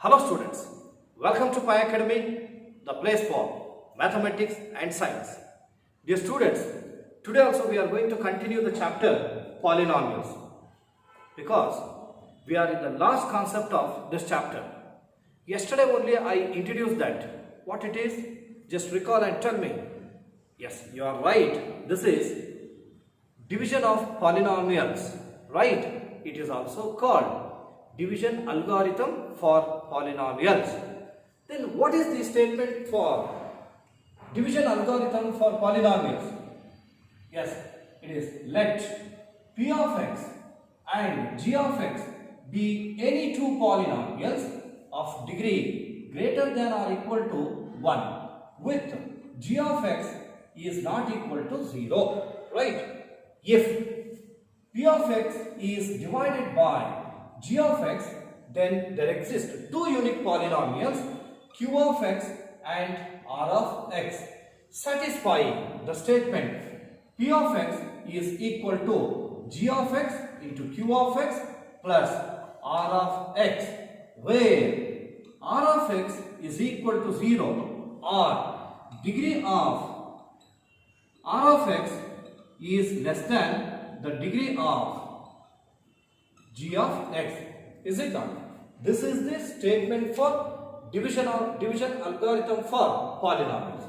Hello students, welcome to Pi Academy, the place for mathematics and science. Dear students, today also we are going to continue the chapter polynomials because we are in the last concept of this chapter. Yesterday only I introduced that. What it is? Just recall and tell me. Yes, you are right. This is division of polynomials, right? It is also called division algorithm for polynomials. Then what is the statement for division algorithm for polynomials? Yes, it is let p of x and g of x be any two polynomials of degree greater than or equal to 1 with g of x is not equal to 0, right? If p of x is divided by g of x, then there exist two unique polynomials q of x and r of x satisfying the statement p of x is equal to g of x into q of x plus r of x, where r of x is equal to 0 or degree of r of x is less than the degree of g of x. Is it not? This is the statement for division algorithm for polynomials.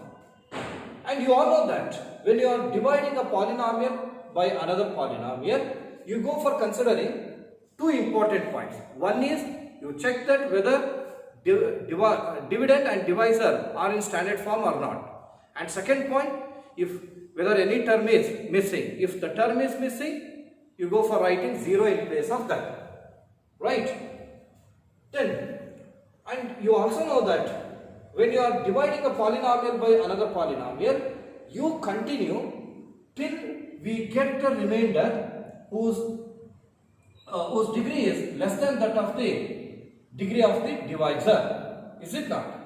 And you all know that when you are dividing a polynomial by another polynomial, you go for considering two important points. One is you check that whether dividend and divisor are in standard form or not. And second point, if whether any term is missing. If the term is missing, you go for writing 0 in place of that, right? Then, and you also know that when you are dividing a polynomial by another polynomial, you continue till we get the remainder whose degree is less than that of the degree of the divisor. Is it not?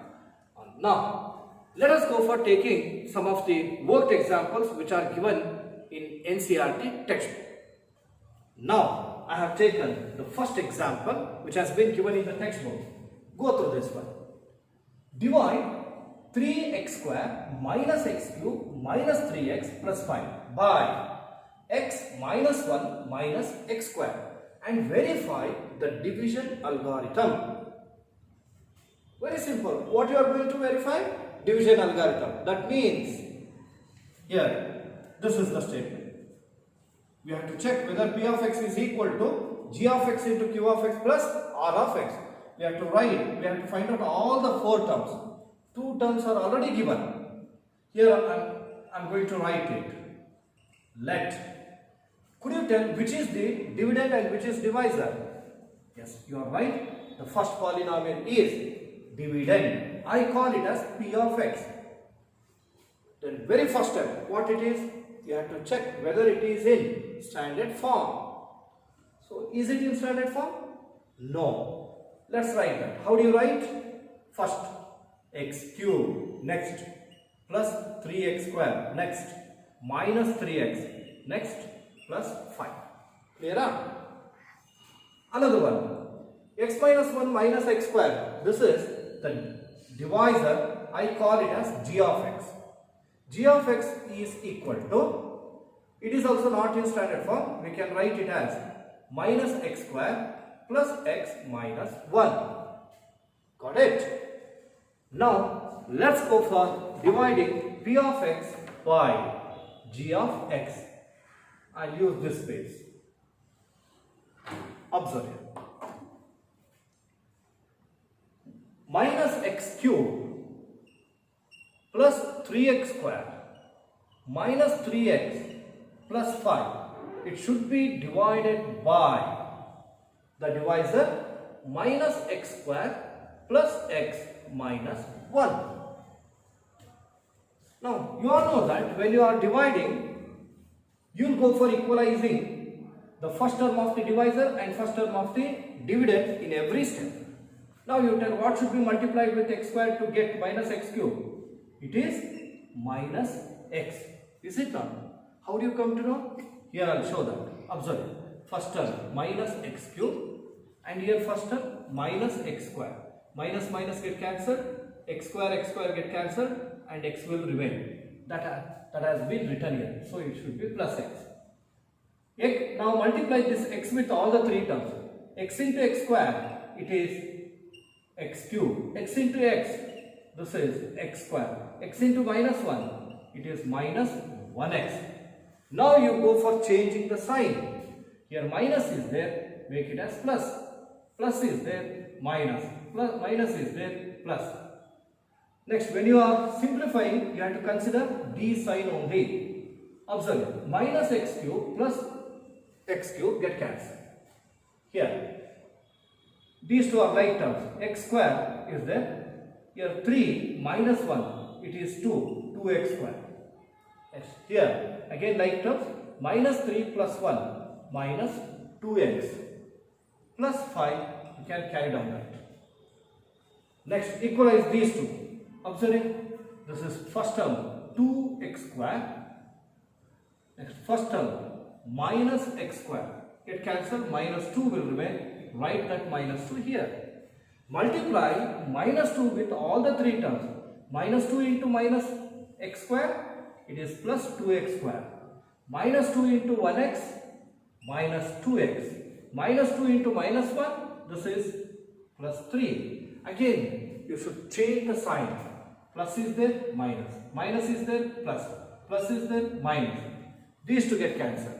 Now, let us go for taking some of the worked examples which are given in NCERT textbook. Now, I have taken the first example which has been given in the textbook. Go through this one. Divide 3x square minus x cube minus 3x plus 5 by x minus 1 minus x square and verify the division algorithm. Very simple. What you are going to verify? Division algorithm. That means, here, this is the statement. We have to check whether p of x is equal to g of x into q of x plus r of x. We have to find out all the four terms. Two terms are already given. Here I am going to write it. Let. Could you tell which is the dividend and which is divisor? Yes, you are right. The first polynomial is dividend. I call it as p of x. Then very first step, what it is? You have to check whether it is in standard form. So, is it in standard form? No. Let's write that. How do you write? First, x cube, next, plus 3x square, next, minus 3x, next, plus 5. Clear? Another one, x minus 1 minus x square. This is the divisor. I call it as g of x. G of x is equal to, it is also not in standard form, we can write it as minus x square plus x minus 1. Got it? Now, let's go for dividing p of x by g of x. I'll use this space. Observe here. Minus x cube plus 3x square minus 3x plus 5. It should be divided by the divisor minus x square plus x minus 1. Now, you all know that when you are dividing, you will go for equalizing the first term of the divisor and first term of the dividend in every step. Now, you tell what should be multiplied with x square to get minus x cube? It is minus x. Is it not? How do you come to know? Here I will show that. Observe. First term minus x cube and here first term minus x square. Minus minus get cancelled, x square get cancelled, and x will remain. That has been written here. So it should be plus x. Now multiply this x with all the three terms. X into x square, it is x cube. X into x, this is x square. X into minus 1, it is minus 1x. Now you go for changing the sign. Here minus is there, make it as plus. Plus is there, minus. Minus is there, plus. Next, when you are simplifying, you have to consider d sign only. Observe, minus x cube plus x cube get cancelled. Here, these two are like terms. X square is there. Here 3 minus 1, it is 2x square. Yes. Here, again like terms, minus 3 plus 1, minus 2x. Plus 5, you can carry down that. Next, equalize these two. Observe, this is first term 2x square. Next, first term minus x square. Get cancelled, minus 2 will remain. Write that minus 2 here. Multiply minus 2 with all the three terms. Minus 2 into minus x square, it is plus 2x square. Minus 2 into 1x, minus 2x. Minus 2 into minus 1, this is plus 3. Again, you should change the sign. Plus is there, minus. Minus is there, plus. Plus is there, minus. These two get cancelled.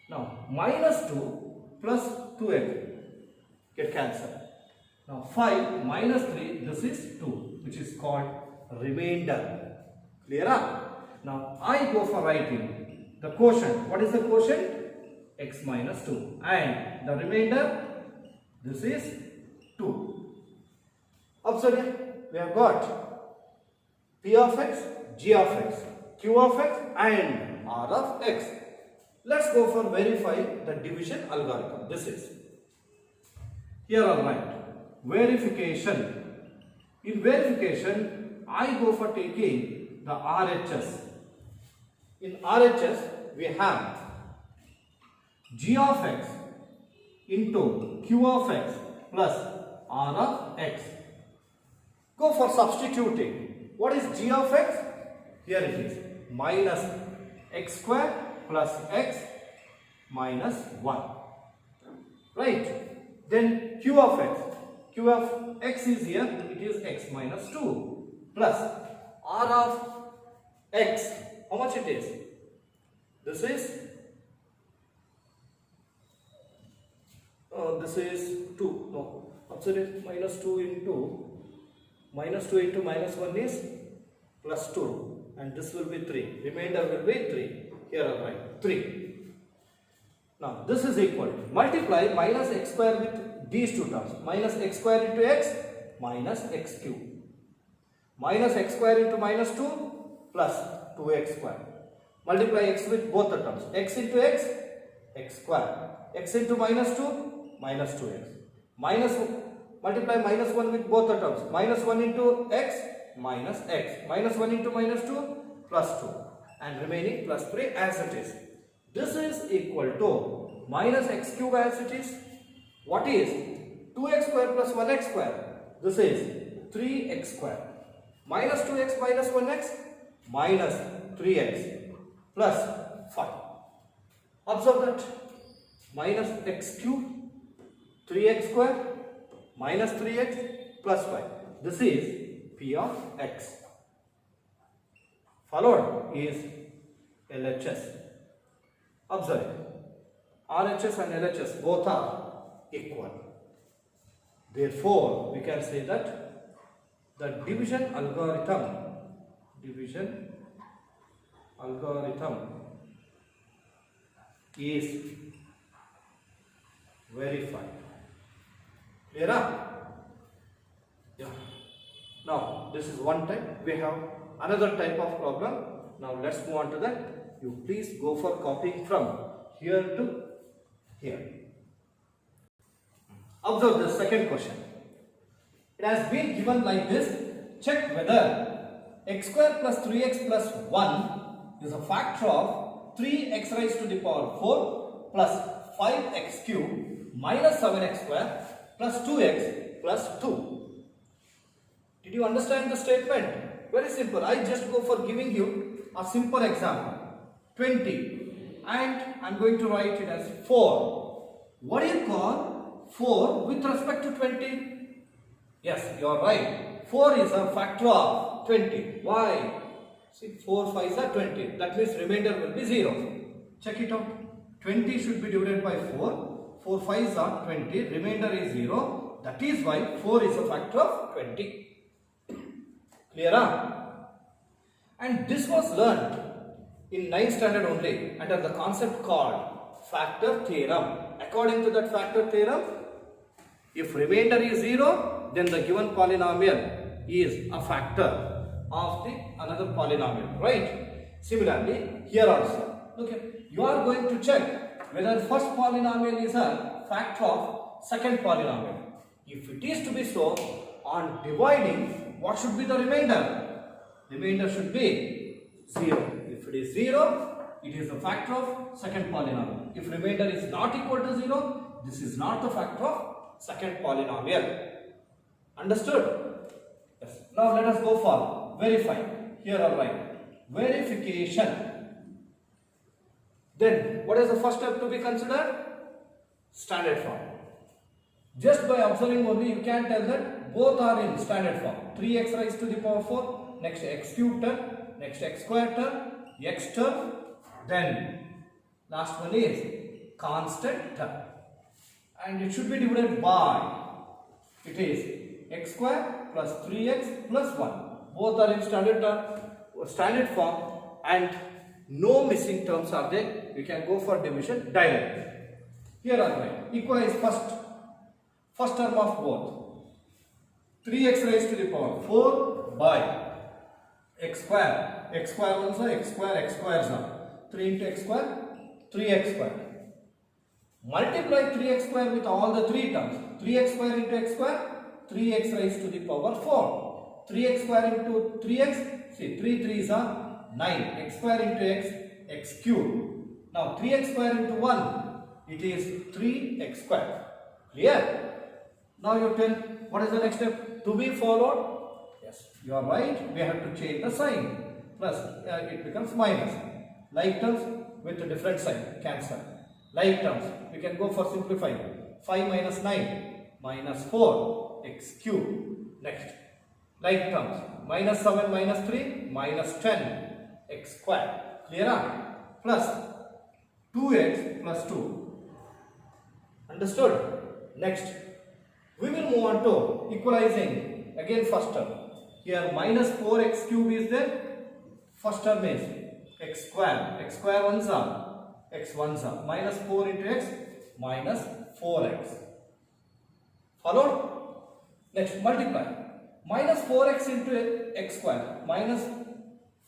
Now, minus 2 plus 2x get cancelled. Now, 5 minus 3, this is 2, which is called remainder. Clear up? Now, I go for writing the quotient. What is the quotient? X minus 2. And the remainder, this is 2. Observe here, we have got P of x, G of x, Q of x, and R of x. Let's go for verify the division algorithm. This is. Here I'll write verification. In verification, I go for taking the RHS. In RHS, we have G of x into Q of x plus R of x. Go for substituting. What is G of x? Here it is minus x square plus x minus 1. Right? Then Q of x. Q of x is here, it is x minus 2 plus R of x. How much it is? This is 2. No, absolute minus 2 into minus 1 is plus 2, and this will be 3. Remainder will be 3. Here I write 3. Now this is equal to multiply minus x square with these two terms. Minus x square into x minus x cube. Minus x square into minus 2 plus 2x square. Multiply x with both the terms. X into x, x square. X into minus 2, minus 2x. Multiply minus 1 with both the terms. Minus 1 into x, minus x. Minus 1 into minus 2, plus 2. And remaining plus 3 as it is. This is equal to minus x cube as it is. What is 2x square plus 1x square? This is 3x square. Minus 2x minus 1x minus 3x plus 5. Observe that. Minus x cube, 3x square minus 3x plus 5. This is P of x. Followed is LHS. Observe, RHS and LHS both are equal. Therefore, we can say that the division algorithm is verified. Clear up? Yeah. Now, this is one type. We have another type of problem. Now, let's move on to that. You please go for copying from here to here. Observe the second question. It has been given like this. Check whether x square plus 3x plus 1 is a factor of 3x raised to the power 4 plus 5x cube minus 7x square plus 2x plus 2. Did you understand the statement? Very simple. I just go for giving you a simple example. 20 and I am going to write it as 4. What do you call 4 with respect to 20? Yes, you are right. 4 is a factor of 20. Why? See, 4 5s are 20. That means remainder will be 0. Check it out. 20 should be divided by 4. 4 5s are 20. Remainder is 0. That is why 4 is a factor of 20. Clear? And this was learned in 9th standard only under the concept called factor theorem. According to that factor theorem, if remainder is 0, then the given polynomial is a factor of the another polynomial, right? Similarly, here also, okay, you are going to check whether first polynomial is a factor of second polynomial. If it is to be so, on dividing, what should be the remainder? Remainder should be 0. If it is 0, it is the factor of second polynomial. If remainder is not equal to 0, this is not the factor of second polynomial. Understood? Yes. Now let us go for verify. Here I write verification. Then what is the first step to be considered? Standard form. Just by observing only you can tell that both are in standard form. 3x raised to the power 4, next x cube term, next x square term, x term, then last one is constant term. And it should be divided by, it is x square plus 3x plus 1. Both are in standard form and no missing terms are there. We can go for division directly. Here are right. Equalize first term of both. 3x raised to the power 4 by x square. X square once are x squares are 3 into x square, 3x square. Multiply 3x square with all the 3 terms. 3x square into x square, 3x raised to the power 4. 3x square into 3x, see 3 3s are 9. X square into x, x cube. Now 3x square into 1, it is 3x square. Clear? Now you tell, what is the next step to be followed? Yes, you are right. We have to change the sign. Plus, it becomes minus. Like terms with a different sign, cancel. Like terms, we can go for simplifying. 5 minus 9, minus 4, x cube. Next, like terms, minus 7 minus 3, minus 10, x square. Clear? Plus 2x plus 2. Understood? Next, we will move on to equalizing again first term. Here minus 4x cube is there. First term is x square. X square ones are x ones are minus 4 into x minus 4x. Followed? Next, multiply. Minus 4x into x square. Minus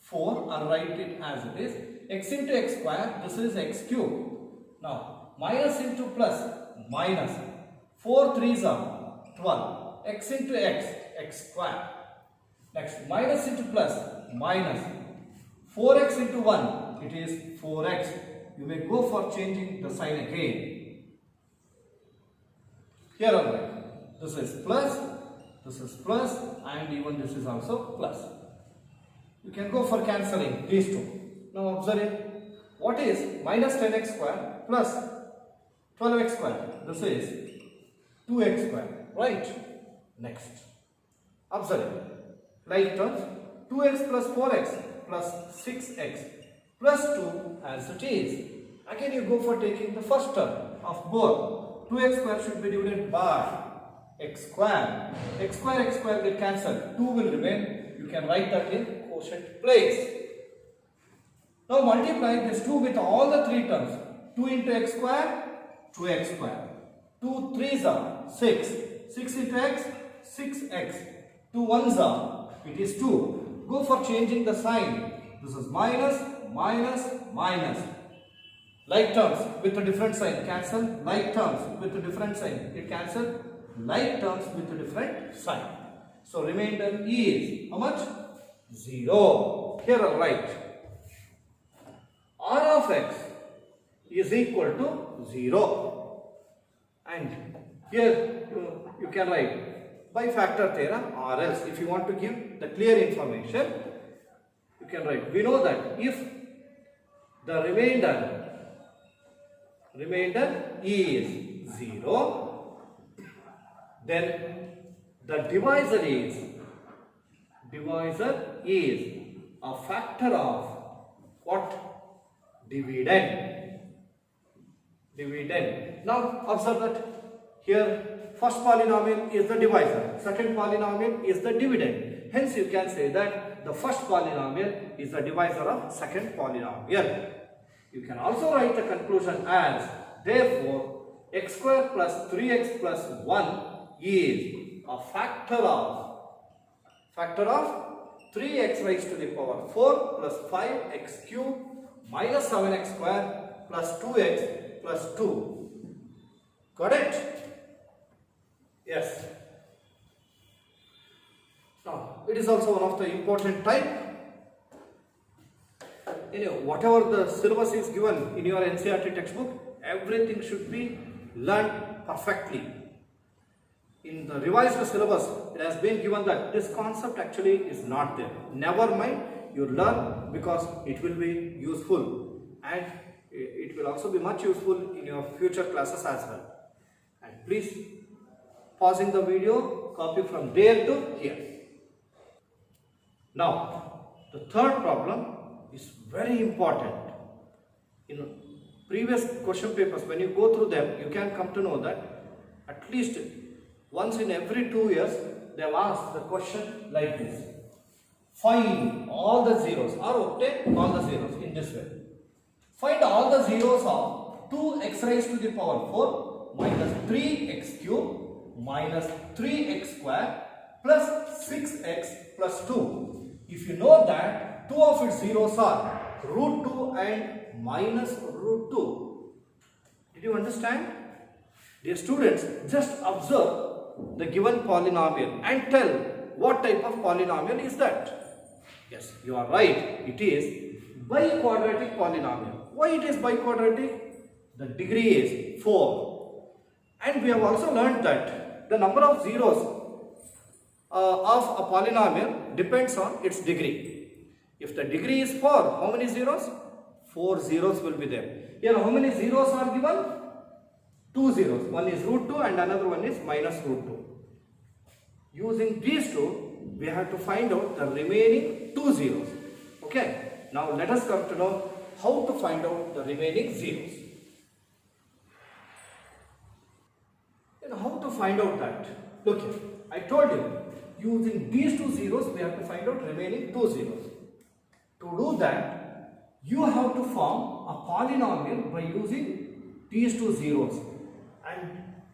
4, I'll write it as it is. X into x square, this is x cube. Now, minus into plus, minus. 4 3s are 12. X into x, x square. Next, minus into plus, minus. 4x into 1, it is 4x. You may go for changing the sign again. Here are right. This is plus, and even this is also plus. You can go for cancelling these two. Now observe it. What is minus 10x square plus 12x square? This is 2x square, right? Next. Observe it. Like terms, 2x plus 4x plus 6x plus 2 as it is. Again you go for taking the first term of both. 2x square should be divided by x square. X square will cancel. 2 will remain. You can write that in quotient place. Now multiply this 2 with all the 3 terms. 2 into x square, 2x square. 2 3s are 6. 6 into x, 6x. 2 1s are, it is 2. Go for changing the sign. This is minus, minus, minus. Like terms with a different sign, cancel. Like terms with a different sign, it cancel. Like terms with a different sign. So remainder is how much? 0. Here I'll write r of x is equal to 0. And here you can write by factor theorem, or else if you want to give the clear information, you can write. We know that if the remainder is 0, then the divisor is a factor of what? Dividend. Now observe that here first polynomial is the divisor, second polynomial is the dividend. Hence you can say that the first polynomial is the divisor of second polynomial. You can also write the conclusion as, therefore x square plus 3x plus 1 is a factor of 3x raised to the power 4 plus 5x cube minus 7x square plus 2x plus 2. Got it? Yes. Now, it is also one of the important type. Whatever the syllabus is given in your NCERT textbook, everything should be learned perfectly. In the revised syllabus, it has been given that this concept actually is not there. Never mind, you learn because it will be useful, and it will also be much useful in your future classes as well. And please, pausing the video, copy from there to here. Now, the third problem is very important. In previous question papers, when you go through them, you can come to know that at least once in every 2 years, they have asked the question like this. Find all the zeros or obtain all the zeros in this way. Find all the zeros of 2x raised to the power 4 minus 3x cube minus 3x square plus 6x plus 2. If you know that two of its zeros are root 2 and minus root 2. Did you understand? Dear students, just observe the given polynomial and tell what type of polynomial is that. Yes, you are right. It is biquadratic polynomial. Why it is biquadratic? The degree is 4. And we have also learned that the number of zeros of a polynomial depends on its degree. If the degree is 4, how many zeros? 4 zeros will be there. Here how many zeros are given? 2 zeros. One is root 2 and another one is minus root 2. Using these two, we have to find out the remaining 2 zeros. Okay. Now let us come to know how to find out the remaining zeros. And how to find out that? Look here. I told you, using these 2 zeros, we have to find out remaining 2 zeros. To do that, you have to form a polynomial by using these 2 zeros. And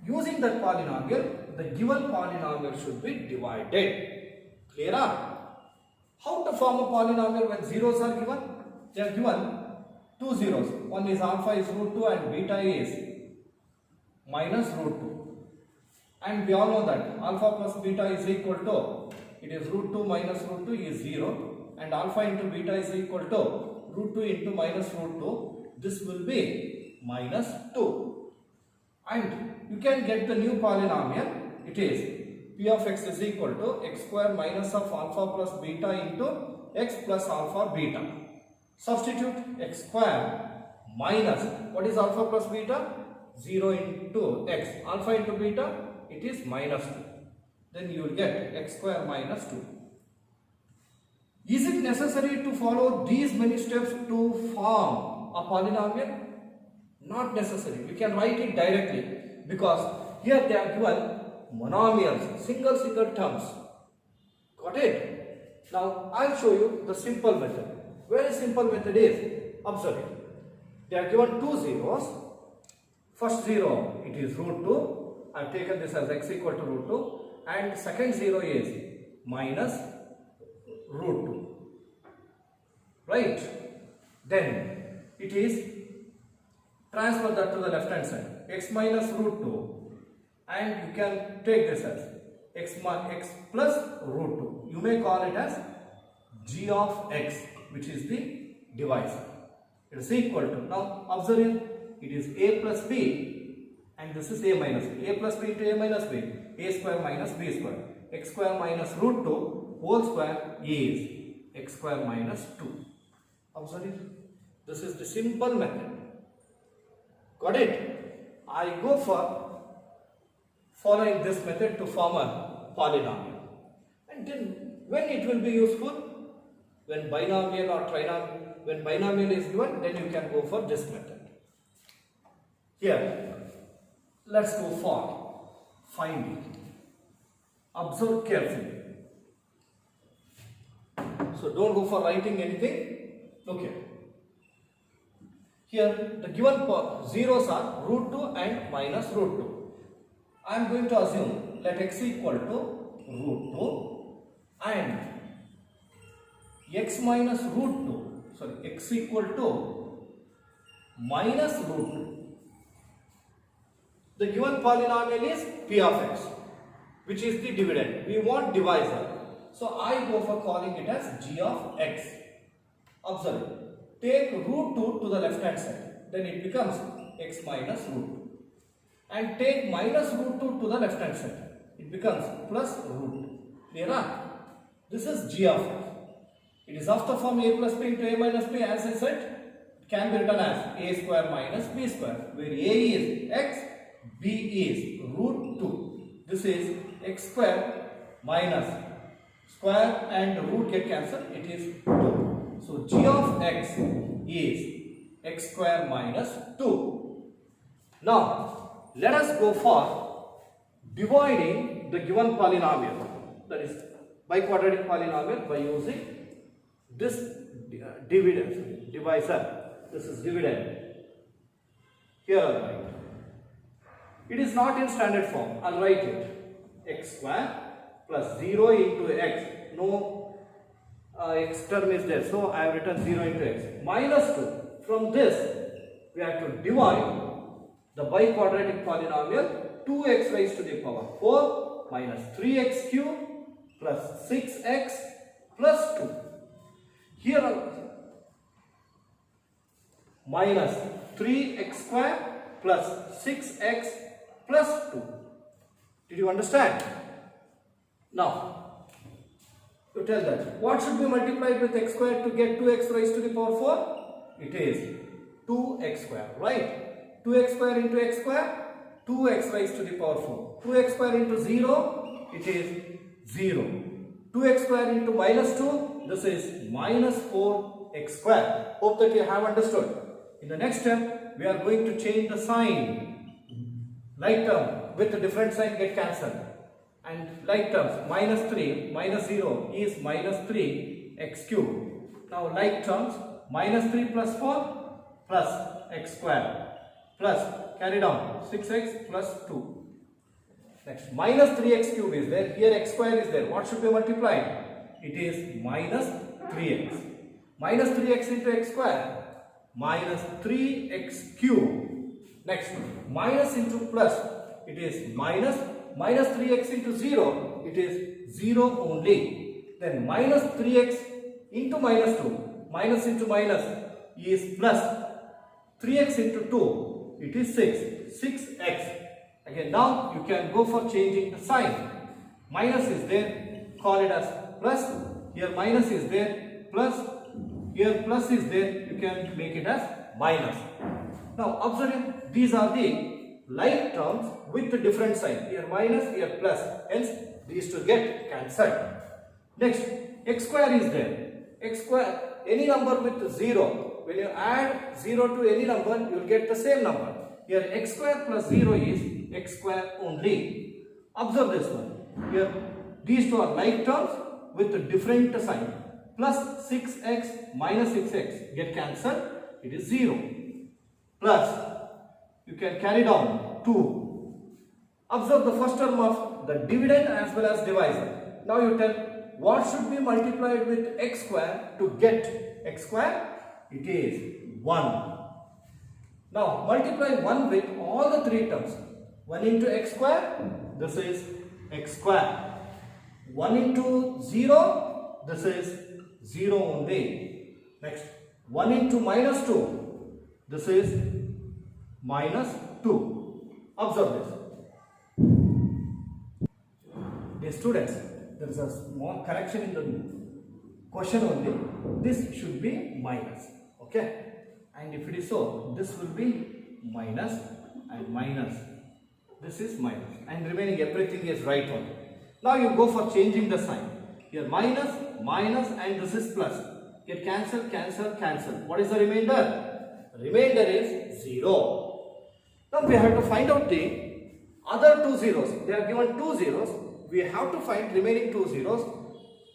using that polynomial, the given polynomial should be divided. Clear? How to form a polynomial when zeros are given? They are given 2 zeros. One is alpha is root 2 and beta is minus root 2. And we all know that alpha plus beta is equal to, it is root 2 minus root 2 is 0. And alpha into beta is equal to root 2 into minus root 2. This will be minus 2. And you can get the new polynomial. It is p of x is equal to x square minus of alpha plus beta into x plus alpha beta. Substitute x square minus, what is alpha plus beta? 0 into x. Alpha into beta, it is minus 2. Then you will get x square minus 2. Is it necessary to follow these many steps to form a polynomial? Not necessary. We can write it directly because here they are given monomials, single terms. Got it? Now I will show you the simple method. Very simple method is, observe it. They are given 2 zeros. First zero, it is root 2. I have taken this as x equal to root 2. And second zero is minus root 2. Right? Then it is, transfer that to the left hand side. X minus root 2. And you can take this as x plus root 2. You may call it as g of x, which is the divisor. It is equal to, now observe it is a plus b and this is a minus b. A plus b into a minus b. a square minus b square. X square minus root 2 whole square is x square minus 2. Observe it. This is the simple method. Got it? I go for following this method to form a polynomial. And then when it will be useful? When binomial or trinomial, when binomial is given, then you can go for this method. Here, let's go for finding. Observe carefully. So don't go for writing anything. Okay. Here the given zeros are root 2 and minus root 2. I am going to assume let x equal to root 2 and x minus root 2. Sorry, x equal to minus root 2. The given polynomial is p of x, which is the dividend. We want divisor. So I go for calling it as g of x. Observe. Take root 2 to the left hand side. Then it becomes x minus root 2. And take minus root 2 to the left hand side. It becomes plus root 2. Clear? This is g of x. It is of the form a plus b into a minus b, as I said. It can be written as a square minus b square, where a is x, b is root 2. This is x square minus square and root get cancelled. It is 2. So g of x is x square minus 2. Now let us go for dividing the given polynomial, that is biquadratic polynomial, by using this divisor. This is dividend. Here I'll write. It is not in standard form. I'll write it. X square plus 0 into x. No x term is there. So I have written 0 into x. Minus 2. From this, we have to divide the biquadratic polynomial 2x raised to the power 4 minus 3x cube plus 6x plus 2. Here minus 3x square plus 6x plus 2. Did you understand? Now, to tell that, what should be multiplied with x square to get 2x raised to the power 4? It is 2x square, right? 2x square into x square, 2x raised to the power 4. 2x square into 0, it is 0. 2x square into minus 2, this is minus 4x square. Hope that you have understood. In the next step, we are going to change the sign. Like term with a different sign get cancelled. And like terms, minus 3 minus 0 is minus 3x cube. Now like terms, minus 3 plus 4 plus x square plus, carry down, 6x plus 2. Next, minus 3x cube is there. Here x square is there. What should be multiplied? It is minus 3x. Minus 3x into x square. Minus 3x cube. Next, minus into plus. It is minus 3x into 0. It is 0 only. Then minus 3x into minus 2. Minus into minus is plus. 3x into 2. It is 6. 6x. Again, now you can go for changing the sign. Minus is there, call it as plus. Here minus is there, plus. Here plus is there, you can make it as minus. Now observe, these are the like terms with the different sign. Here minus, here plus. Hence these two get cancelled. Next, x square is there. X square, any number with 0. When you add 0 to any number, you will get the same number. Here x square plus 0 is x square only. Observe this one. Here these two are like terms with a different sign. Plus 6x minus 6x get cancelled. It is 0. Plus you can carry down 2. Observe the first term of the dividend as well as divisor. Now you tell what should be multiplied with x square to get x square? It is 1. Now multiply 1 with all the three terms. 1 into x square, this is x square. 1 into 0, this is 0 only. Next, 1 into minus 2, this is minus 2. Observe this. Dear students, there is a small correction in the question only. This should be minus. Okay. And if it is so, this will be minus and minus. This is minus. And remaining everything is right one. Now you go for changing the sign. Here minus, minus and this is plus. Get cancel, cancel, cancel. What is the remainder? Remainder is 0. Now we have to find out the other two zeros. They are given two zeros. We have to find remaining two zeros.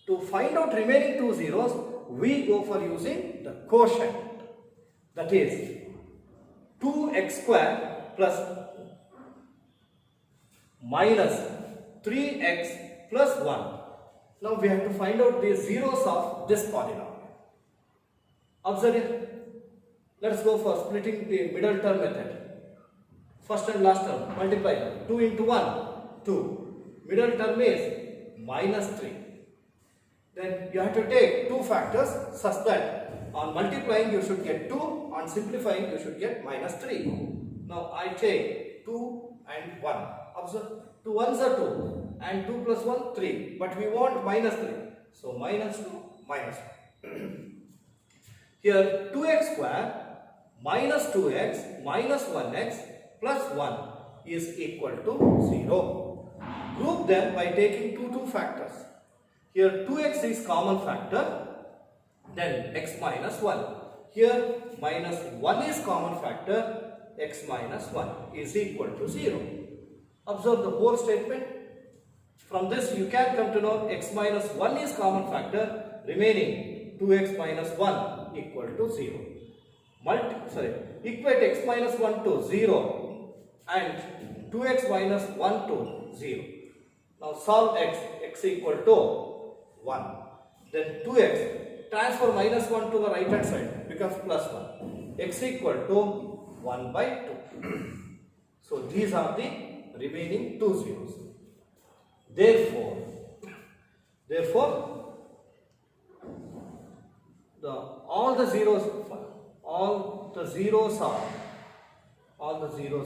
To find out remaining two zeros, we go for using the quotient. That is 2x square plus minus 3x plus 1. Now we have to find out the zeros of this polynomial. Observe it. Let us go for splitting the middle term method. First and last term, multiply 2 into 1, 2. Middle term is minus 3. Then you have to take two factors such that on multiplying you should get 2, on simplifying you should get minus 3. Now I take 2 and 1. Observe, 2 ones are 2 and 2 plus 1, 3. But we want minus 3. So minus 2, minus 1. Here 2x square minus 2x minus 1x plus 1 is equal to 0. Group them by taking two factors. Here 2x is common factor, then x minus 1. Here minus 1 is common factor, x minus 1 is equal to 0. Observe the whole statement. From this you can come to know x minus 1 is common factor, remaining 2x minus 1 equal to 0. Equate x minus 1 to 0 and 2x minus 1 to 0. Now solve x equal to 1. Then 2x, transfer minus 1 to the right hand side, becomes plus 1. X equal to 1 by 2. So these are the remaining two zeros. Therefore, all the zeros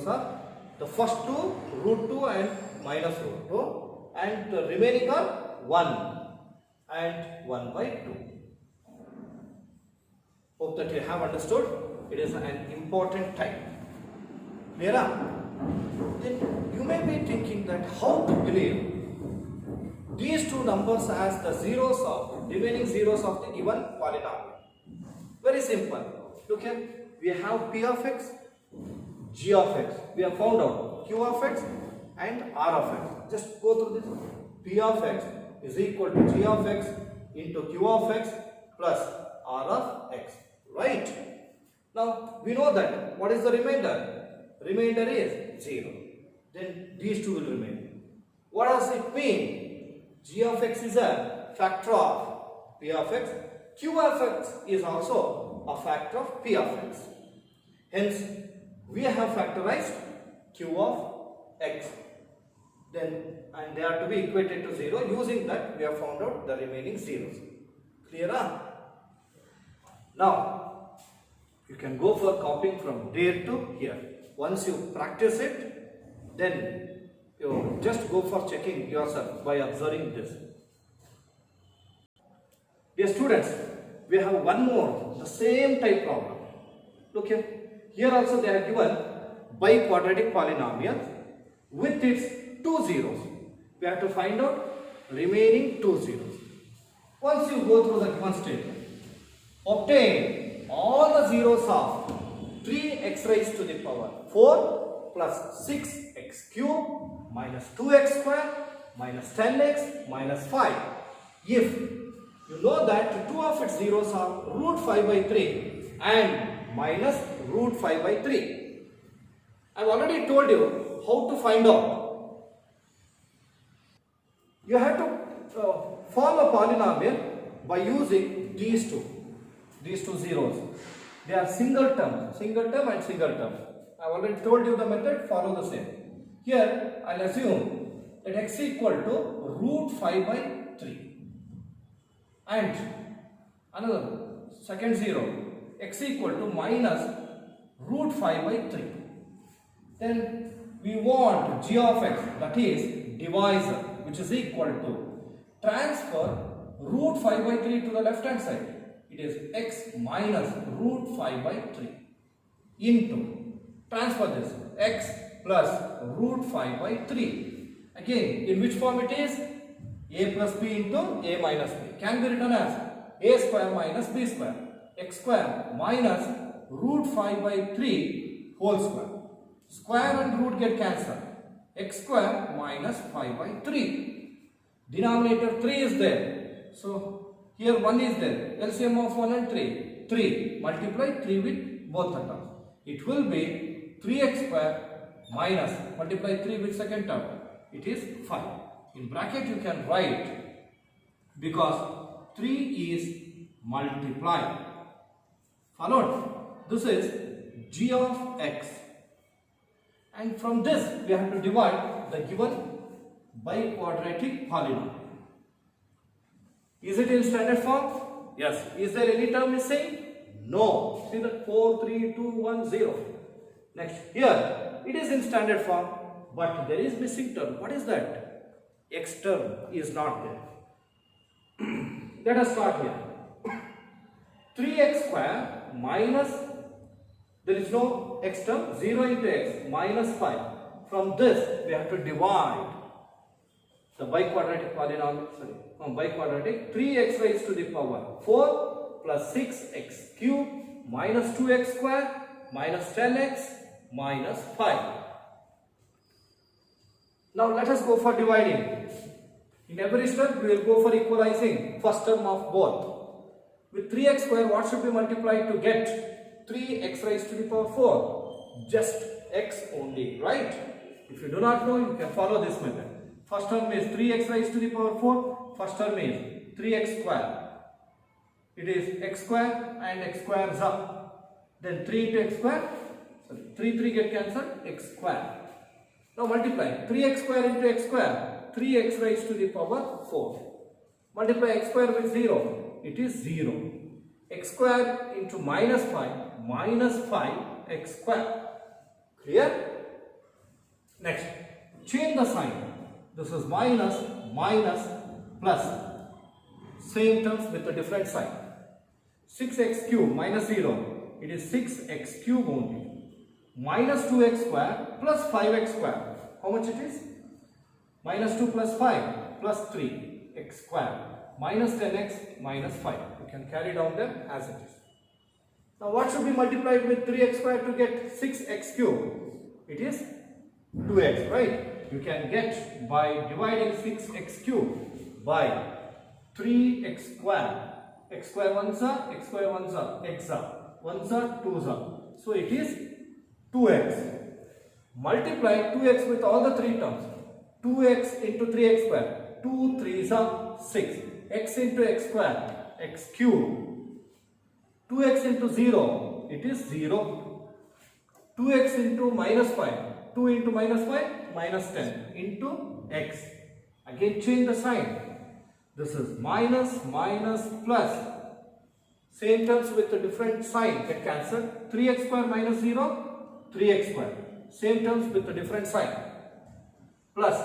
are the first two root 2 and minus root 2, and the remaining are 1 and 1 by 2. Hope that you have understood. It is an important type. Clear? Then you may be thinking that how to believe these two numbers as the remaining zeros of the given polynomial. Very simple. Look here, we have p of x, g of x. We have found out q of x and r of x. Just go through this. P of x is equal to g of x into q of x plus r of x. Right? Now we know that. What is the remainder? Remainder is 0. Then these two will remain. What does it mean? G of x is a factor of p of x. Q of x is also a factor of p of x. Hence, we have factorized q of x. And they are to be equated to 0. Using that, we have found out the remaining zeros. Clear? Now, you can go for copying from there to here. Once you practice it, then you just go for checking yourself by observing this. Dear students, we have one more, the same type problem. Look here. Here also they are given bi-quadratic polynomial with its two zeros. We have to find out remaining two zeros. Once you go through the given statement, obtain all the zeros of 3x raised to the power 4 plus 6x cube minus 2x square minus 10x minus 5. If you know that two of its zeros are root 5 by 3 and minus root 5 by 3. I have already told you how to find out. You have to form a polynomial by using these two zeros. They are single term and single term. I have already told you the method, follow the same. Here I will assume that x equal to root 5 by 3 and another second zero, x equal to minus root 5 by 3. Then we want g of x, that is divisor, which is equal to transfer root 5 by 3 to the left hand side. It is x minus root 5 by 3 into transfer this x plus root 5 by 3. Again, in which form it is? A plus b into a minus b can be written as a square minus b square, x square minus root 5 by 3 whole square. Square and root get cancelled. X square minus 5 by 3. Denominator 3 is there. So here 1 is there. LCM of 1 and 3. 3. Multiply 3 with both the terms. It will be 3x square minus, multiply 3 with second term. It is 5. In bracket you can write, because 3 is multiplied. Followed. This is g of x. And from this we have to divide the given biquadratic polynomial. Is it in standard form? Yes. Is there any term missing? No. See that 4, 3, 2, 1, 0. Next, here it is in standard form, but there is missing term. What is that? X term is not there. Let us start here. 3x square minus, there is no x term, 0 into x minus 5. From this we have to divide the biquadratic polynomial, biquadratic. 3x raised to the power 4 plus 6x cube minus 2x square minus 10x minus 5. Now let us go for dividing. In every step we will go for equalizing first term of both. With 3x square, what should be multiplied to get 3x raised to the power 4? Just x only, right? If you do not know, you can follow this method. First term is 3x raised to the power 4. First term is 3x square. It is x square and x square is up. Then 3 into x square. Sorry, 3 get cancelled. X square. Now multiply 3x square into x square. 3x raised to the power 4. Multiply x square with 0. It is 0. X square into minus 5. Minus 5 x square. Clear? Next, change the sign. This is minus, minus, plus. Same terms with a different sign. 6x cube minus 0. It is 6x cube only. Minus 2x square plus 5x square. How much it is? Minus 2 plus 5 plus 3 x square. Minus 10x minus 5. You can carry down them as it is. Now what should be multiplied with 3x square to get 6x cube? It is 2x, right? You can get by dividing 6x cube by 3x square. X square 1s are, x square 1s are, x are, 1s are, 2s are. So it is 2x. Multiply 2x with all the three terms. 2x into 3x square. 2 3s are 6. X into x square, x cube. 2x into 0, it is 0. 2x into minus 5. 2 into minus 5, minus 10 into x. Again change the sign. This is minus, minus, plus. Same terms with a different sign get cancelled. 3x square minus 0, 3x square. Same terms with a different sign. Plus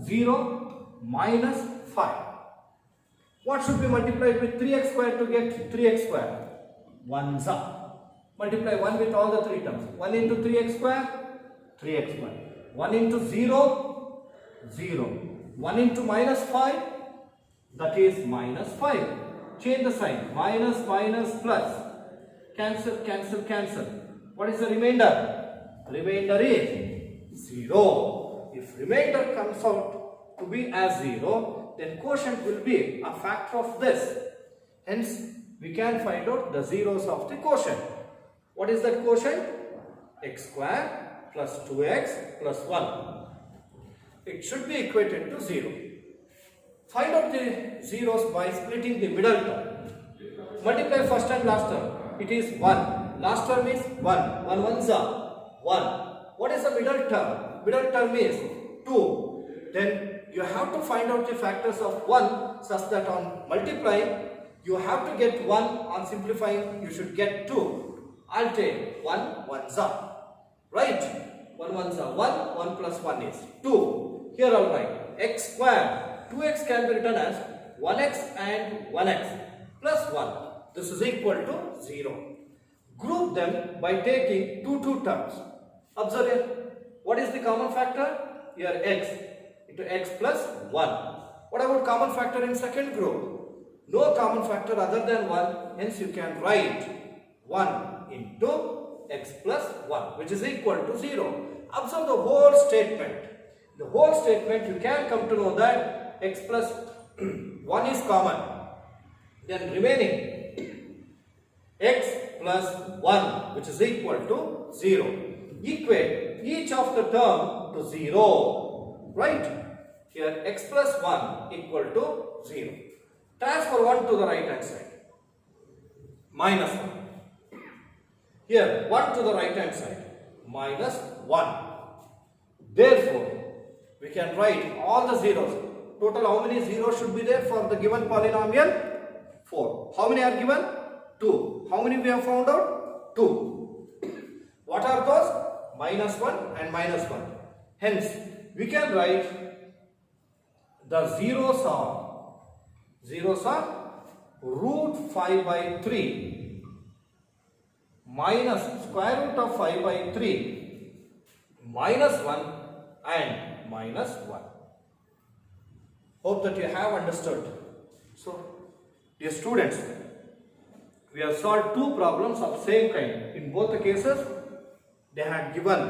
0, minus 5. What should be multiplied with 3x square to get 3x square? 1s up. Multiply 1 with all the three terms. 1 into 3x square, 3x square. 1 into 0, 0. 1 into minus 5, that is minus 5. Change the sign. Minus, minus, plus. Cancel, cancel, cancel. What is the remainder? Remainder is 0. If remainder comes out to be as 0, then quotient will be a factor of this. Hence, we can find out the zeros of the quotient. What is that quotient? X square plus 2x plus 1. It should be equated to 0. Find out the zeros by splitting the middle term. Multiply first and last term. It is 1. Last term is 1. 1 ones are 1. What is the middle term? Middle term is 2. Then you have to find out the factors of 1 such that on multiplying you have to get 1, on simplifying you should get 2. I'll take 1 ones are. Right? 1 ones are 1, 1 plus 1 is 2. Here I'll write x square 2x can be written as 1x and 1x plus 1. This is equal to 0. Group them by taking two terms. Observe here. What is the common factor? Here x into x plus 1. What about common factor in second group? No common factor other than 1. Hence you can write 1 into x plus 1, which is equal to 0. Observe the whole statement. The whole statement you can come to know that x plus 1 is common. Then remaining x plus 1, which is equal to 0. Equate each of the term to 0. Right? Here x plus 1 equal to 0. Transfer 1 to the right hand side. Minus 1. Here 1 to the right hand side. Minus 1. Therefore, we can write all the zeros. Total how many zeros should be there for the given polynomial? 4. How many are given? 2. How many we have found out? 2. What are those? Minus 1 and minus 1. Hence, we can write the zeros are root 5 by 3 minus square root of 5 by 3 minus 1 and minus 1. Hope that you have understood. So, dear students, we have solved two problems of same kind. In both the cases, they had given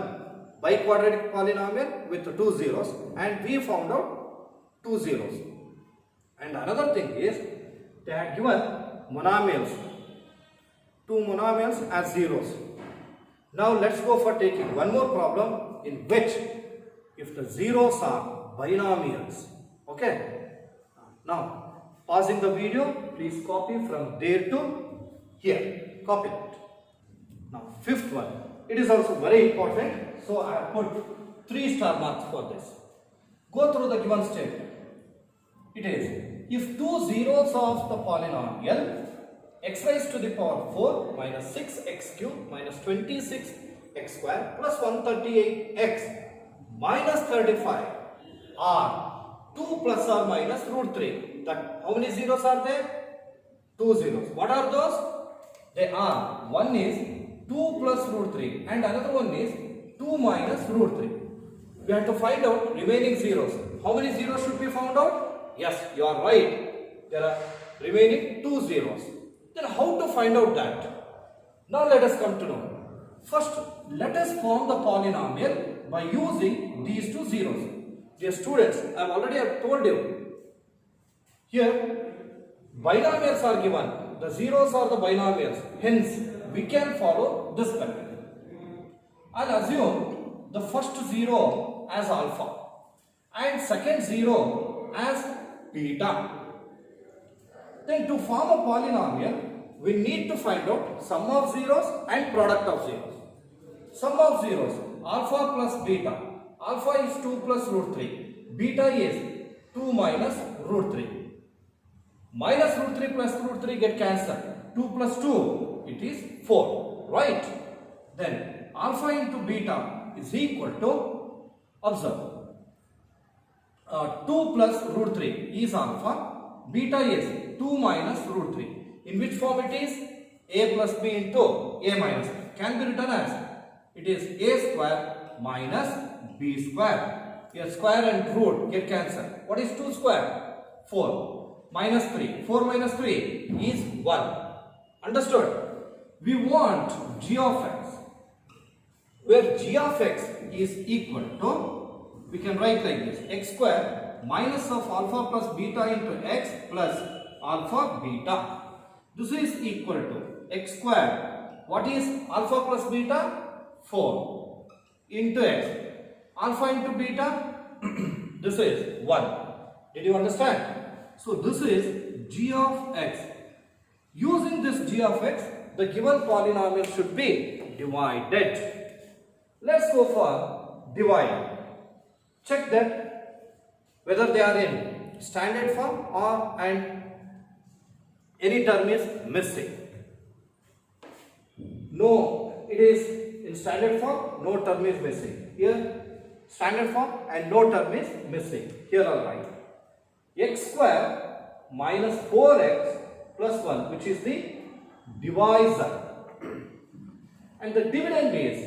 biquadratic polynomial with two zeros and we found out two zeros. And another thing is, they had given monomials, two monomials as zeros. Now let's go for taking one more problem in which if the zeros are binomials. Okay. Now pausing the video, please copy from there to here. Copy that. Now fifth one. It is also very important. So I have put 3-star marks for this. Go through the given statement. It is if two zeros of the polynomial x raised to the power 4 minus 6x cube minus 26x square plus 138x minus 35 are 2 plus or minus root 3. That how many zeros are there? 2 zeros. What are those? They are, one is 2 plus root 3 and another one is 2 minus root 3. We have to find out remaining zeros. How many zeros should be found out? Yes, you are right. There are remaining 2 zeros. Then how to find out that? Now let us come to know. First, let us form the polynomial by using these two zeros. Dear students, I have already told you. Here, binomials are given. The zeros are the binomials. Hence, we can follow this method. I'll assume the first zero as alpha and second zero as beta. Then to form a polynomial, we need to find out sum of zeros and product of zeros. Sum of zeros, alpha plus beta. Alpha is 2 plus root 3. Beta is 2 minus root 3. Minus root 3 plus root 3 get cancelled. 2 plus 2, it is 4. Right? Then alpha into beta is equal to, observe, 2 plus root 3 is alpha. Beta is 2 minus root 3. In which form it is? A plus b into a minus b. Can be written as, it is a square minus b square. Here square and root get cancelled. What is 2 square? 4. Minus 3. 4 minus 3 is 1. Understood? We want g of x, where g of x is equal to, we can write like this, x square minus of alpha plus beta into x plus alpha beta. This is equal to x square. What is alpha plus beta? 4 into x. Alpha into beta, this is 1. Did you understand? So this is g of x. Using this g of x, the given polynomial should be divided. Let's go for divide. Check that whether they are in standard form or and any term is missing. No, it is in standard form, no term is missing. Here standard form and no term is missing. Here all right. x square minus 4x plus 1, which is the divisor. And the dividend is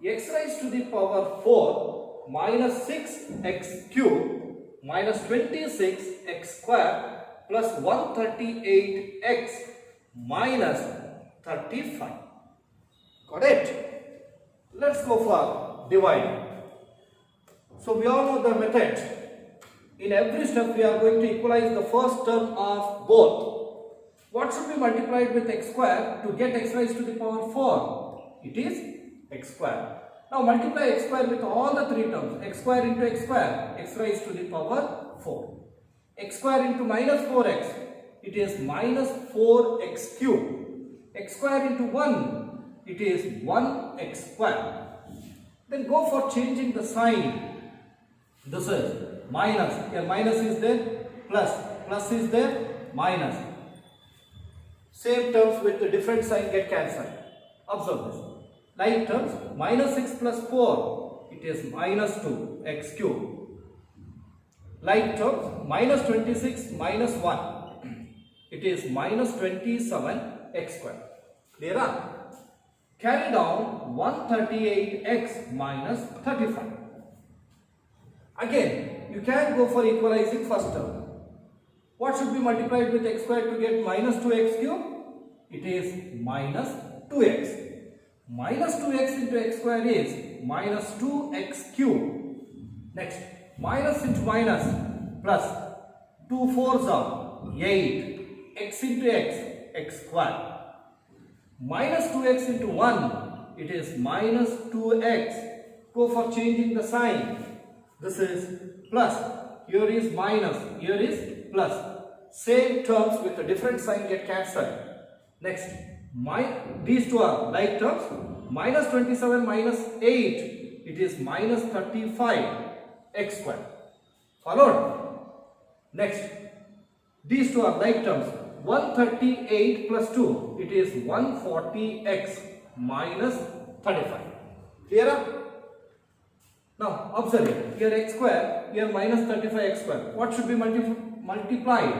x raised to the power 4 minus 6x cube minus 26x square plus 138x minus 35. Got it? Let's go for dividing. So we all know the method. In every step we are going to equalize the first term of both. What should be multiplied with x square to get x raised to the power 4? It is x square. Now multiply x square with all the three terms. X square into x square, x raised to the power 4. X square into minus 4x, it is minus 4x cube. X square into 1, it is 1x square. Then go for changing the sign. This is minus. Here minus is there, plus is there, minus. Same terms with the different sign get cancelled. Observe this. Like terms, minus 6 plus 4, it is minus 2x cube. Like terms, minus 26 minus 1, it is minus 27x square. Clear? Carry down 138x minus 35. Again, you can go for equalizing first term. What should be multiplied with x square to get minus 2x cube? It is minus 2x. Minus 2x into x square is minus 2x cube. Next, minus into minus plus 2 4s are 8. X into x square. Minus 2x into 1, it is minus 2x. Go for changing the sign. This is plus. Here is minus. Here is plus. Same terms with a different sign get cancelled. Next, these two are like terms. Minus 27 minus 8, it is minus 35 x square. Followed? Next, these two are like terms. 138 plus 2, it is 140x minus 35. Clear? Now observe it. Here x square, here minus 35x square. What should be multiplied?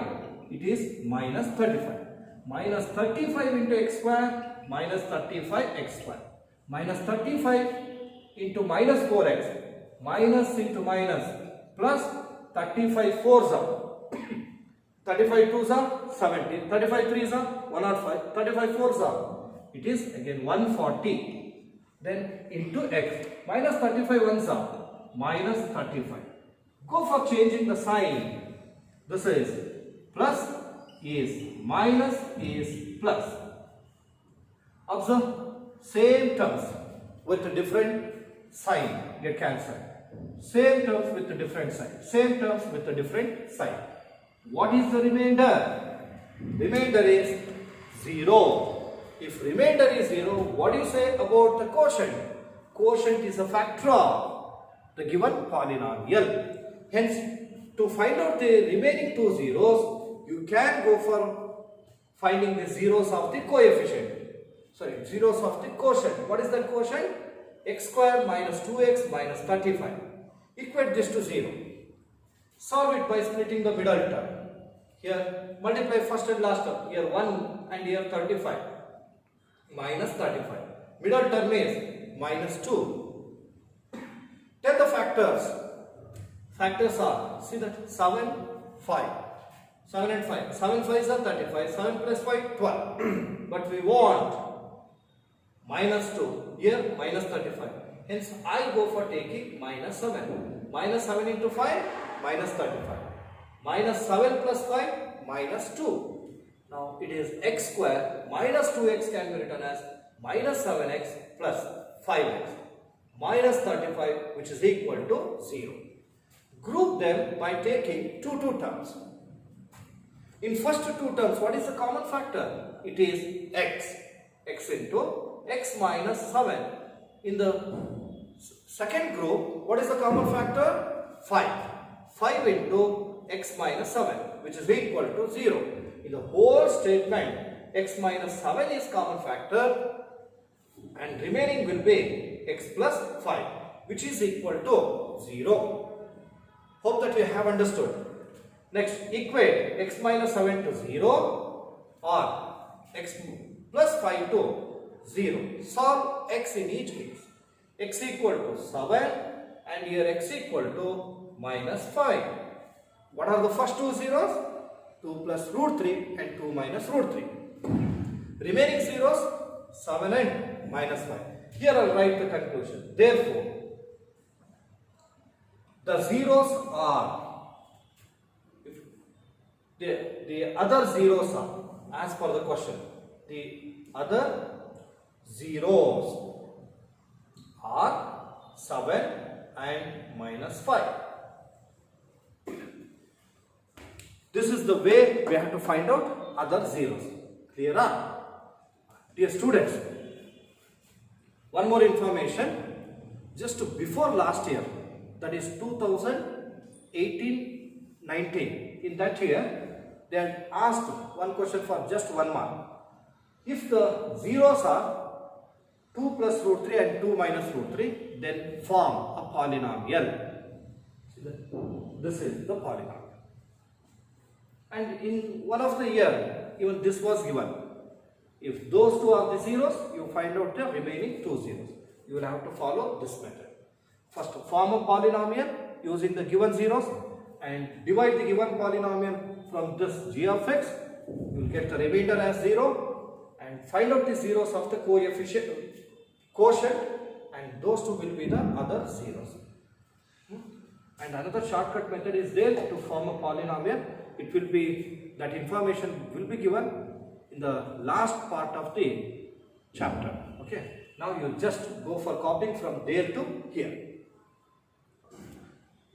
It is minus 35. Minus 35 into x square, minus 35x square. Minus 35 into minus 4x, minus into minus, plus 35 4s are 35 2s are 70, 35 3s are 105, 35 4s are, it is again 140. Then into x, minus 35 1s are minus 35. Go for changing the sign. This is plus is minus is plus. Observe, same terms with a different sign get cancelled. Same terms with a different sign. Same terms with a different sign. What is the remainder? Remainder is 0. If remainder is 0, what do you say about the quotient? Quotient is a factor of the given polynomial. Hence, to find out the remaining two zeros, you can go for finding the zeros of the coefficient. Sorry, zeros of the quotient. What is the quotient? X square minus 2x minus 35. Equate this to 0. Solve it by splitting the middle term. Here, multiply first and last term. Here 1 and here 35. Minus 35. Middle term is minus 2. Tell the factors. Factors are, see that 7, 5. 7 and 5. 7 5s are 35. 7 plus 5, 12. But we want minus 2. Here minus 35. Hence I go for taking minus 7. Minus 7 into 5, minus 35. Minus 7 plus 5, minus 2. Now it is x square minus 2x can be written as minus 7x plus 5x minus 35, which is equal to 0. Group them by taking two terms. In first two terms, what is the common factor? It is x. X into x minus 7. In the second group, what is the common factor? 5. 5 into x minus 7, which is equal to 0. In the whole statement, x minus 7 is common factor and remaining will be x plus 5, which is equal to 0. Hope that you have understood. Next, equate x minus 7 to 0 or x plus 5 to 0. Solve x in each case. X equal to 7 and here x equal to minus 5. What are the first two zeros? 2 plus root 3 and 2 minus root 3. Remaining zeros, 7 and minus 5. Here I will write the conclusion. Therefore, the zeros are, the other zeros are, as per the question, the other zeros are 7 and minus 5. This is the way we have to find out other zeros. Clear? Dear students, one more information. Just before last year, that is 2018-19, in that year, they had asked one question for just 1 mark. If the zeros are 2 plus root 3 and 2 minus root 3, then form a polynomial. See that? This is the polynomial. And in one of the year, even this was given. If those two are the zeros, you find out the remaining two zeros. You will have to follow this method. First, form a polynomial using the given zeros and divide the given polynomial from this g of x. You will get the remainder as 0 and find out the zeros of the quotient, and those two will be the other zeros. And another shortcut method is there to form a polynomial. It will be, that information will be given in the last part of the chapter. Okay. Now you just go for copying from there to here.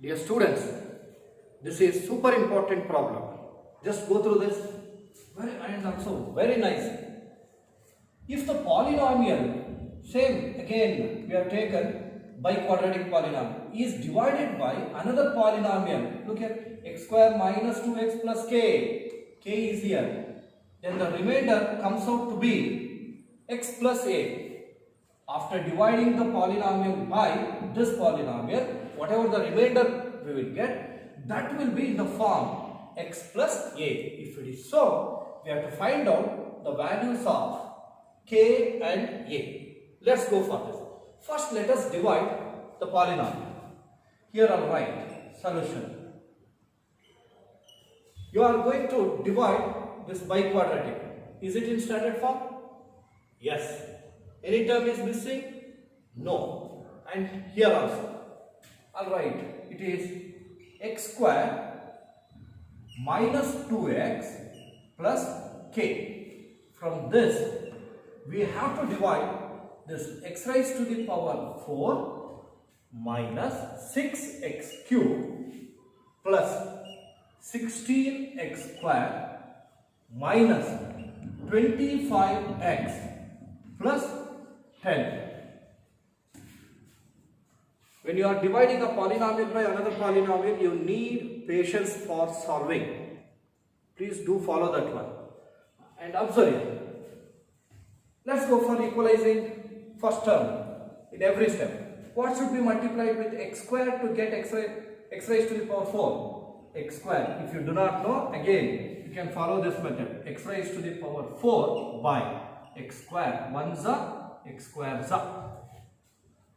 Dear students, this is super important problem. Just go through this, and also very nice. If the polynomial, same again we have taken quadratic polynomial, is divided by another polynomial, look at x square minus 2x plus k is here, then the remainder comes out to be x plus a. After dividing the polynomial by this polynomial, whatever the remainder we will get, that will be in the form x plus a. If it is so, we have to find out the values of k and a. Let's go for this. First, let us divide the polynomial. Here I will write solution. You are going to divide this by quadratic. Is it in standard form? Yes. Any term is missing? No. And here also, I'll write it is x square minus 2x plus k. From this, we have to divide this x raised to the power 4 minus 6x cube plus 16x square minus 25x plus 10. When you are dividing a polynomial by another polynomial, you need patience for solving. Please do follow that one. And observe it. Let's go for equalizing first term in every step. What should be multiplied with x square to get x raised to the power 4? X square. If you do not know, again, you can follow this method. X raised to the power 4 by x square. 1 za, x square za.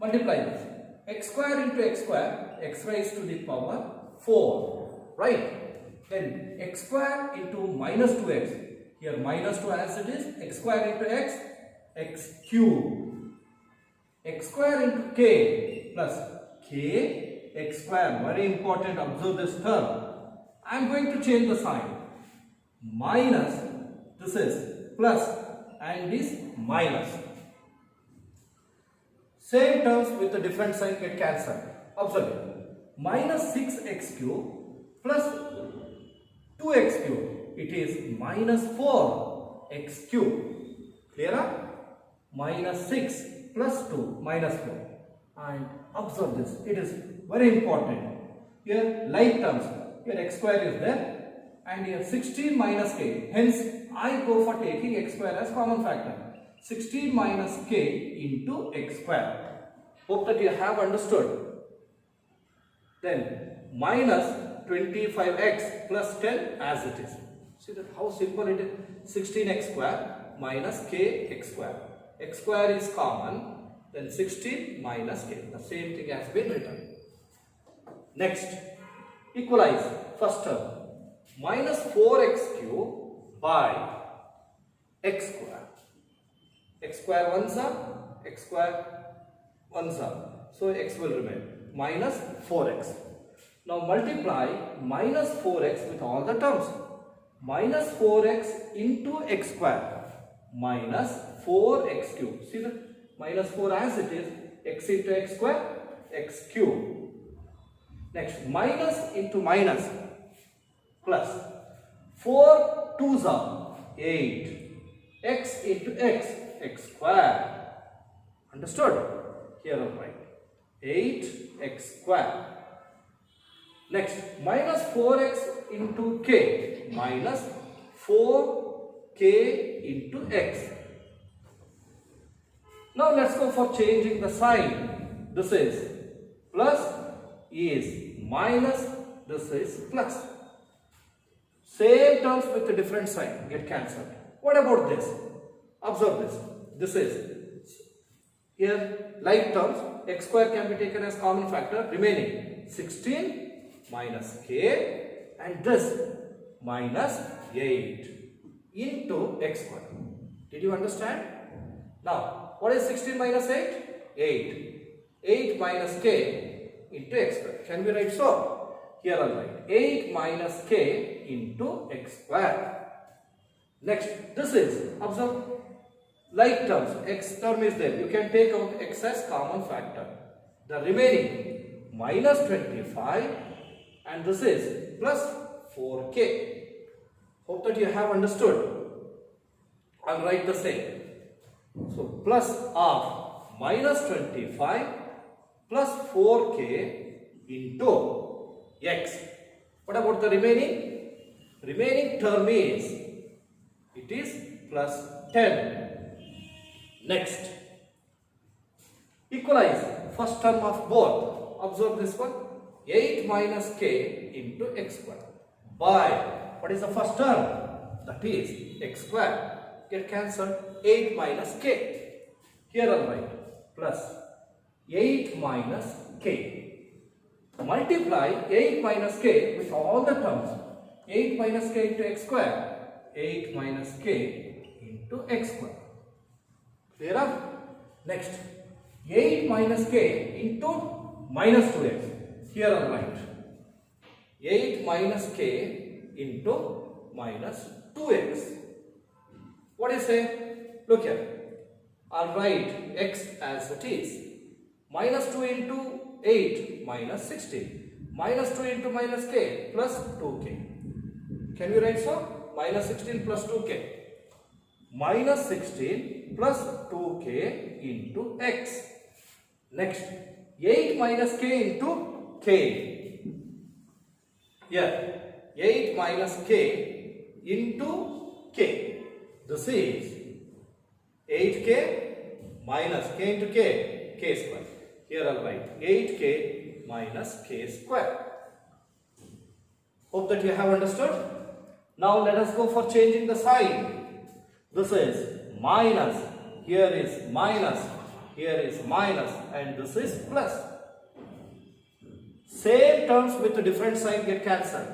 Multiply this. X square into x square, x raised to the power 4. Right? Then x square into minus 2x. Here minus 2 as it is. X square into x, x cube. X square into k plus k x square. Very important. Observe this term. I am going to change the sign. Minus, this is plus and this minus. Same terms with a different sign get cancelled. Observe it. Minus 6x cube plus 2x cube. It is minus 4x cube. Clear? Minus 6 plus 2 minus 4. And observe this. It is very important. Here like terms. Here x square is there. And here 16 minus k. Hence I go for taking x square as common factor. 16 minus k into x square. Hope that you have understood. Then minus 25x plus 10 as it is. See that how simple it is. 16x square minus kx square. X square is common. Then 16 minus k. The same thing has been written. Next, equalize first term. Minus 4x cube by x square. X square once up, x square once up. So x will remain. Minus 4x. Now multiply minus 4x with all the terms. Minus 4x into x square minus 4x cube. See the minus 4 as it is, x into x square, x cube. Next, minus into minus plus 4 2s are 8. X into x, x square. Understood? Here I'll write 8x square. Next, minus 4x into k minus 4k into x. Now let's go for changing the sign. This is plus is minus, this is plus. Same terms with a different sign get cancelled. What about this? Observe this. This is here like terms. X square can be taken as common factor, remaining 16 minus k and this minus 8 into x square. Did you understand? Now, what is 16 minus 8? 8. 8 minus k into x square. Can we write so? Here I'll write 8 minus k into x square. Next, this is, observe, like terms, x term is there. You can take out x as common factor. The remaining minus 25 and this is plus 4k. Hope that you have understood. I'll write the same. So plus of minus 25 plus 4k into x. What about the remaining? Remaining term is, it is plus 10. Next, equalize first term of both. Observe this one. 8 minus k into x square by, what is the first term? That is x square. Get cancelled. 8 minus k. Here I'll write plus 8 minus k. Multiply 8 minus k with all the terms. 8 minus k into x square. 8 minus k into x square. Clear up? Next, 8 minus k into minus 2x. Here I'll write 8 minus k into minus 2x. What do you say? Look here. I'll write x as it is. Minus 2 into 8 minus 16. Minus 2 into minus k plus 2k. Can we write so? Minus 16 plus 2k. Minus 16 plus 2k into x. Next, 8 minus k into k. Here, 8 minus k into k. This is 8k minus k into k square. Here I'll write 8k minus k square. Hope that you have understood. Now let us go for changing the sign. This is minus, here is minus, here is minus, and this is plus. Same terms with a different sign get cancelled.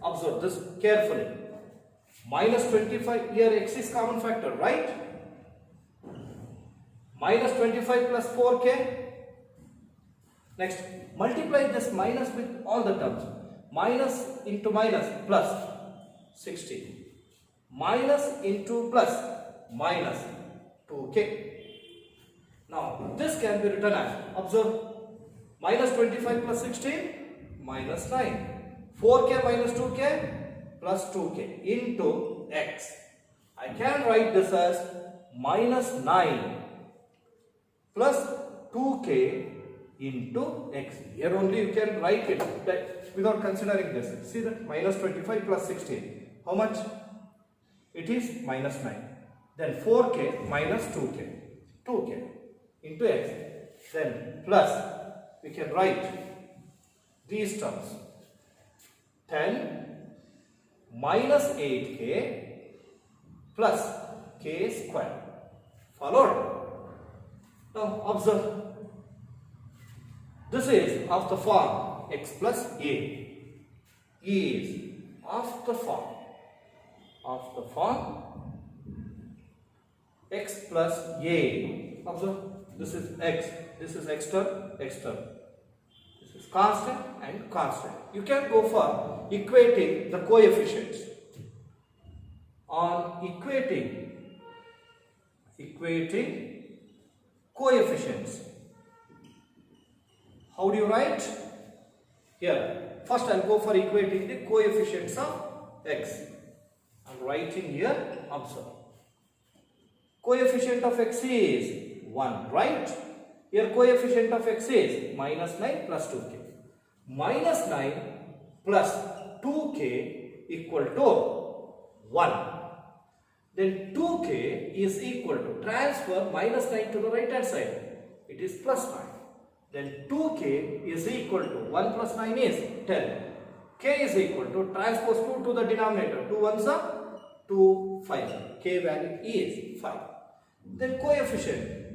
Observe this carefully. Minus 25, here x is common factor, right? Minus 25 plus 4k. Next, multiply this minus with all the terms. Minus into minus plus 16. Minus into plus minus 2k. Now, this can be written as, observe, minus 25 plus 16 minus 9. 4k minus 2k plus 2k into x. I can write this as minus 9 plus 2k into x. Here only you can write it that without considering this. See that minus 25 plus 16. How much? It is minus 9. Then 4k minus 2k. 2k into x. Then plus, we can write these terms. 10 minus 8k plus k square. Followed? Now observe. This is of the form x plus a. Is of the form x plus a. Observe, this is x, this is x term, this is constant and constant. You can go for equating the coefficients. On equating coefficients, how do you write? Here, first I will go for equating the coefficients of x. I am writing here, observe. Coefficient of x is 1, right? Here coefficient of x is minus 9 plus 2k. Minus 9 plus 2k equal to 1. Then 2k is equal to, transfer minus 9 to the right hand side. It is plus 9. Then 2k is equal to 1 plus 9 is 10. K is equal to, transpose 2 to the denominator. 2 ones are 2, 5. K value is 5. Then coefficient,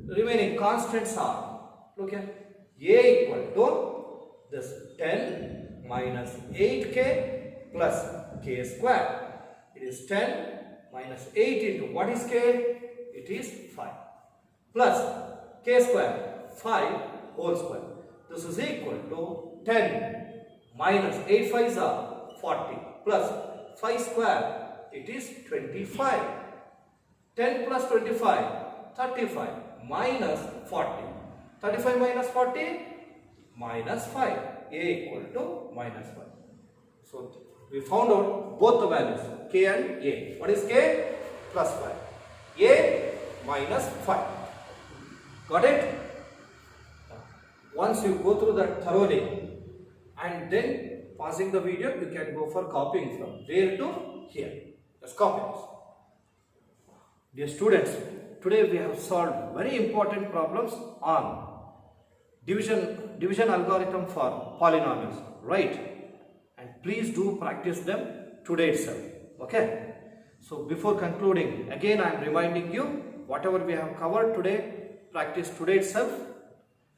remaining constants are, look here, a equal to this 10 minus 8k plus k square. It is 10 minus 8 into, what is k? It is 5. Plus k square, 5 whole square. This is equal to 10 minus 8 5s are 40 plus 5 square, it is 25. 10 plus 25, 35 minus 40. 35 minus 40, minus 5. A equal to minus 5. So, we found out both the values, k and a. What is k? Plus 5. A minus 5. Got it? Once you go through that thoroughly and then pausing the video, you can go for copying from there to here. Just copy this. Dear students, today we have solved very important problems on division algorithm for polynomials, right? And please do practice them today itself. Okay? So before concluding, again I am reminding you, whatever we have covered today, practice today itself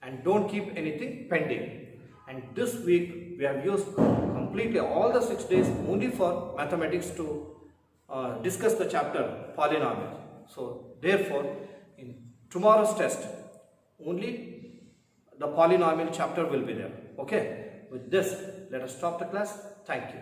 and don't keep anything pending. And this week we have used completely all the 6 days only for mathematics to discuss the chapter polynomials. So therefore, in tomorrow's test, only the polynomial chapter will be there. Okay? With this, let us stop the class. Thank you.